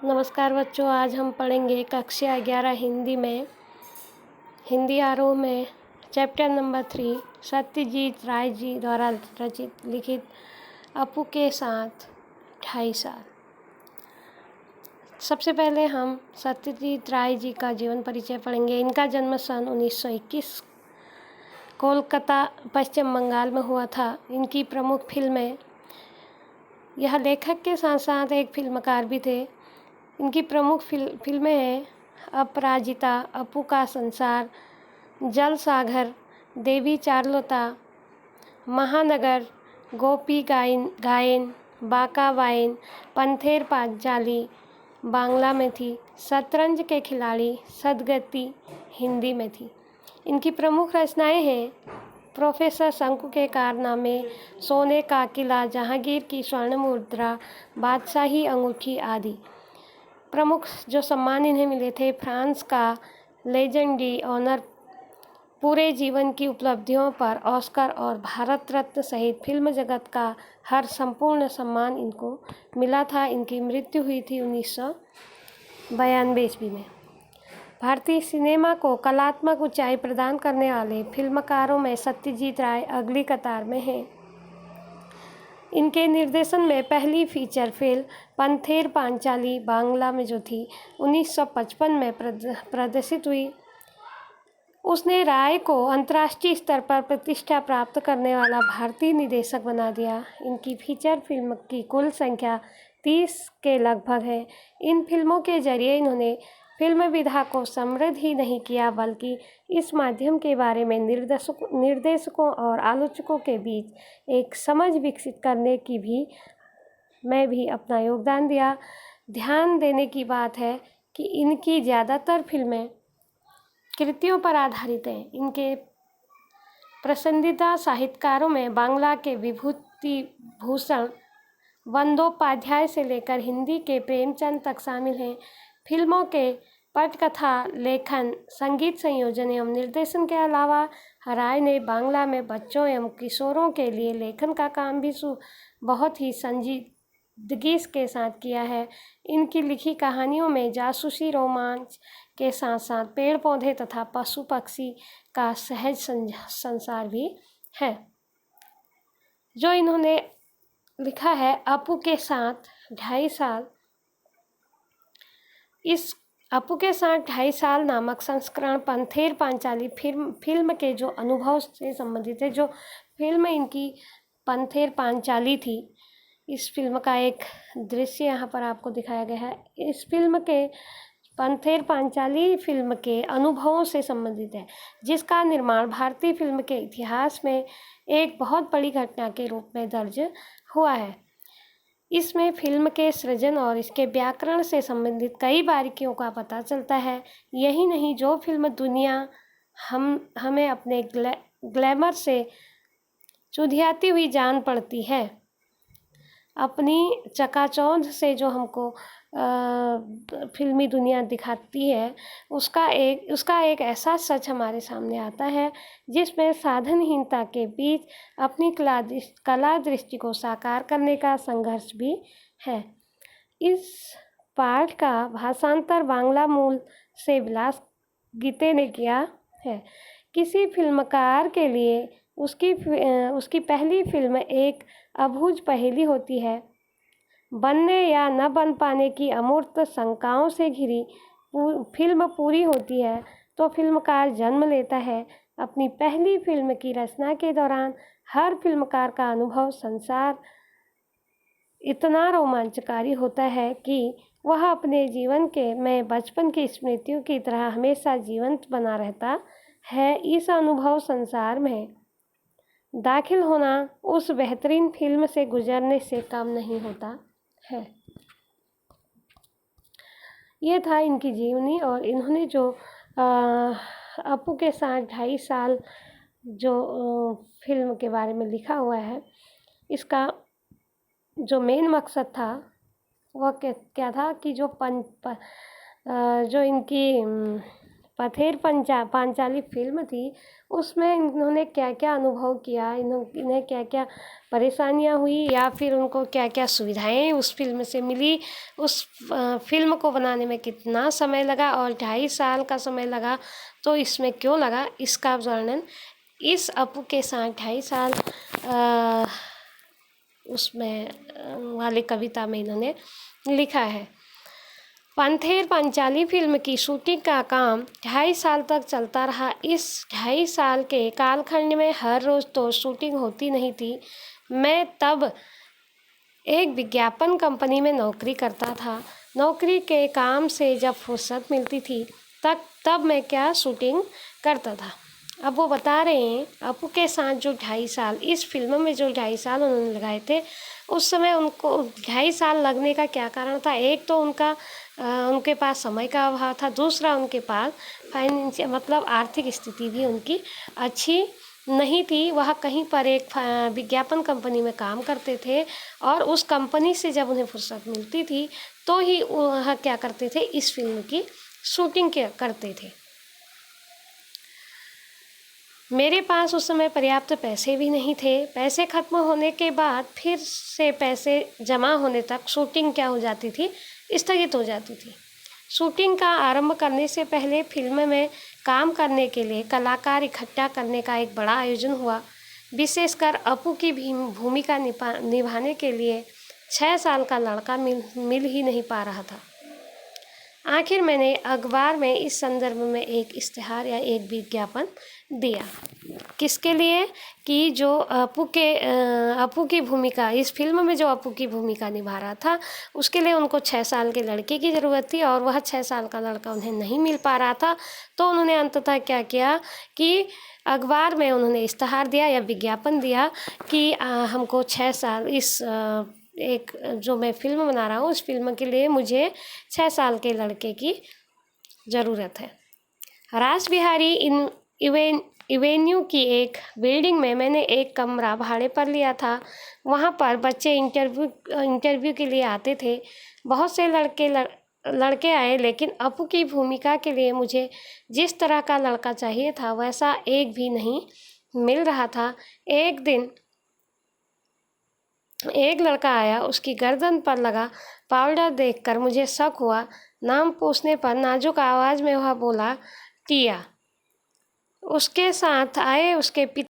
नमस्कार बच्चों, आज हम पढ़ेंगे कक्षा 11 हिंदी में हिंदी आरोह में चैप्टर नंबर 3 सत्यजीत राय जी द्वारा रचित लिखित अपू के साथ 2.5 साल। सबसे पहले हम सत्यजीत राय जी का जीवन परिचय पढ़ेंगे। इनका जन्म सन 1921 कोलकाता पश्चिम बंगाल में हुआ था। इनकी प्रमुख फिल्में, यह लेखक के साथ साथ एक फिल्मकार भी थे। इनकी प्रमुख फिल्में हैं अपराजिता, अपू का संसार, जल सागर, देवी चारुलता, महानगर, गोपी गायन, बाका वायन, पंथेर पांचाली बांग्ला में थी, शतरंज के खिलाड़ी सदगति हिंदी में थी। इनकी प्रमुख रचनाएं हैं प्रोफेसर शंकु के कारनामे, सोने का किला, जहांगीर की स्वर्ण मुद्रा, बादशाही अंगूठी आदि। प्रमुख जो सम्मान इन्हें मिले थे, फ्रांस का लेजेंडी ऑनर, पूरे जीवन की उपलब्धियों पर ऑस्कर और भारत रत्न सहित फिल्म जगत का हर संपूर्ण सम्मान इनको मिला था। इनकी मृत्यु हुई थी 1992 ईस्वी में। भारतीय सिनेमा को कलात्मक ऊंचाई प्रदान करने वाले फिल्मकारों में सत्यजीत राय अगली कतार में हैं। इनके निर्देशन में पहली फीचर फिल्म पंथेर पांचाली बांग्ला में जो थी 1955 में प्रदर्शित हुई, उसने राय को अंतर्राष्ट्रीय स्तर पर प्रतिष्ठा प्राप्त करने वाला भारतीय निर्देशक बना दिया। इनकी फीचर फिल्म की कुल संख्या 30 के लगभग है। इन फिल्मों के जरिए इन्होंने फिल्म विधा को समृद्ध ही नहीं किया, बल्कि इस माध्यम के बारे में निर्देशकों और आलोचकों के बीच एक समझ विकसित करने की में भी अपना योगदान दिया। ध्यान देने की बात है कि इनकी ज़्यादातर फिल्में कृतियों पर आधारित हैं। इनके पसंदीदा साहित्यकारों में बांग्ला के विभूति भूषण बंदोपाध्याय से लेकर हिंदी के प्रेमचंद तक शामिल हैं। फिल्मों के पटकथा, लेखन, संगीत संयोजन एवं निर्देशन के अलावा राय ने बांग्ला में बच्चों एवं किशोरों के लिए लेखन का काम भी बहुत ही संजीदगी के साथ किया है। इनकी लिखी कहानियों में जासूसी, रोमांच के साथ साथ पेड़ पौधे तथा पशु पक्षी का सहज संसार भी है। जो इन्होंने लिखा है अपू के साथ 2.5 साल, इस अपू के साथ 2.5 साल नामक संस्करण पंथेर पांचाली फिल्म के जो अनुभव से संबंधित है। जो फिल्म इनकी पंथेर पांचाली थी, इस फिल्म का एक दृश्य यहाँ पर आपको दिखाया गया है। इस फिल्म के पंथेर पांचाली फिल्म के अनुभवों से संबंधित है, जिसका निर्माण भारतीय फिल्म के इतिहास में एक बहुत बड़ी घटना के रूप में दर्ज हुआ है। इसमें फिल्म के सृजन और इसके व्याकरण से संबंधित कई बारीकियों का पता चलता है। यही नहीं, जो फिल्म दुनिया हमें अपने ग्लैमर से चुधियाती हुई जान पड़ती है, अपनी चकाचौंध से जो हमको फिल्मी दुनिया दिखाती है, उसका एक ऐसा सच हमारे सामने आता है, जिसमें साधनहीनता के बीच अपनी कला दृष्टि को साकार करने का संघर्ष भी है। इस पाठ का भाषांतर बांग्ला मूल से विलास गीते ने किया है। किसी फिल्मकार के लिए उसकी पहली फिल्म एक अबूझ पहेली होती है। बनने या न बन पाने की अमूर्त शंकाओं से घिरी फिल्म पूरी होती है तो फिल्मकार जन्म लेता है। अपनी पहली फिल्म की रचना के दौरान हर फिल्मकार का अनुभव संसार इतना रोमांचकारी होता है कि वह अपने जीवन में बचपन की स्मृतियों की तरह हमेशा जीवंत बना रहता है। इस अनुभव संसार में दाखिल होना उस बेहतरीन फिल्म से गुजरने से कम नहीं होता है। ये था इनकी जीवनी, और इन्होंने जो अपू के साथ 2.5 साल जो फिल्म के बारे में लिखा हुआ है, इसका जो मेन मकसद था वह क्या था कि जो इनकी पथेर पांचाली फिल्म थी, उसमें इन्होंने क्या क्या अनुभव किया, इन्हें क्या क्या परेशानियां हुई या फिर उनको क्या क्या सुविधाएं उस फिल्म से मिली, उस फिल्म को बनाने में कितना समय लगा और 2.5 साल का समय लगा, तो इसमें क्यों लगा, इसका वर्णन इस अपू के साथ 2.5 साल उसमें वाली कविता में इन्होंने लिखा है। पथेर पांचाली फिल्म की शूटिंग का काम 2.5 साल तक चलता रहा। इस 2.5 साल के कालखंड में हर रोज़ तो शूटिंग होती नहीं थी। मैं तब एक विज्ञापन कंपनी में नौकरी करता था। नौकरी के काम से जब फुर्सत मिलती थी तब मैं क्या शूटिंग करता था। अब वो बता रहे हैं अपू के साथ जो 2.5 साल, इस फिल्म में जो 2.5 साल उन्होंने लगाए थे, उस समय उनको 2.5 साल लगने का क्या कारण था। एक तो उनके पास समय का अभाव था, दूसरा उनके पास फाइनेंशियल मतलब आर्थिक स्थिति भी उनकी अच्छी नहीं थी। वह कहीं पर एक विज्ञापन कंपनी में काम करते थे और उस कंपनी से जब उन्हें फुर्सत मिलती थी तो ही वह क्या करते थे, इस फिल्म की शूटिंग करते थे। मेरे पास उस समय पर्याप्त पैसे भी नहीं थे। पैसे खत्म होने के बाद फिर से पैसे जमा होने तक शूटिंग क्या हो जाती थी, स्थगित हो जाती थी। शूटिंग का आरंभ करने से पहले फिल्म में काम करने के लिए कलाकार इकट्ठा करने का एक बड़ा आयोजन हुआ। विशेषकर अपू की भूमिका निभाने के लिए 6 साल का लड़का मिल ही नहीं पा रहा था। आखिर मैंने अखबार में इस संदर्भ में एक इश्तिहार या एक विज्ञापन दिया। किसके लिए कि जो अपू की भूमिका, इस फिल्म में जो अपू की भूमिका निभा रहा था, उसके लिए उनको 6 साल के लड़के की ज़रूरत थी और वह 6 साल का लड़का उन्हें नहीं मिल पा रहा था। तो उन्होंने अंततः क्या किया कि अखबार में उन्होंने इश्तिहार दिया या विज्ञापन दिया कि हमको 6 साल इस एक जो मैं फिल्म बना रहा हूँ उस फिल्म के लिए मुझे 6 साल के लड़के की ज़रूरत है। रास बिहारी इवेन्यू की एक बिल्डिंग में मैंने एक कमरा भाड़े पर लिया था। वहाँ पर बच्चे इंटरव्यू के लिए आते थे। बहुत से लड़के आए, लेकिन अपू की भूमिका के लिए मुझे जिस तरह का लड़का चाहिए था वैसा एक भी नहीं मिल रहा था। एक दिन एक लड़का आया, उसकी गर्दन पर लगा पाउडर देखकर मुझे शक हुआ। नाम पूछने पर नाजुक आवाज़ में वह बोला, टिया। उसके साथ आए उसके पिता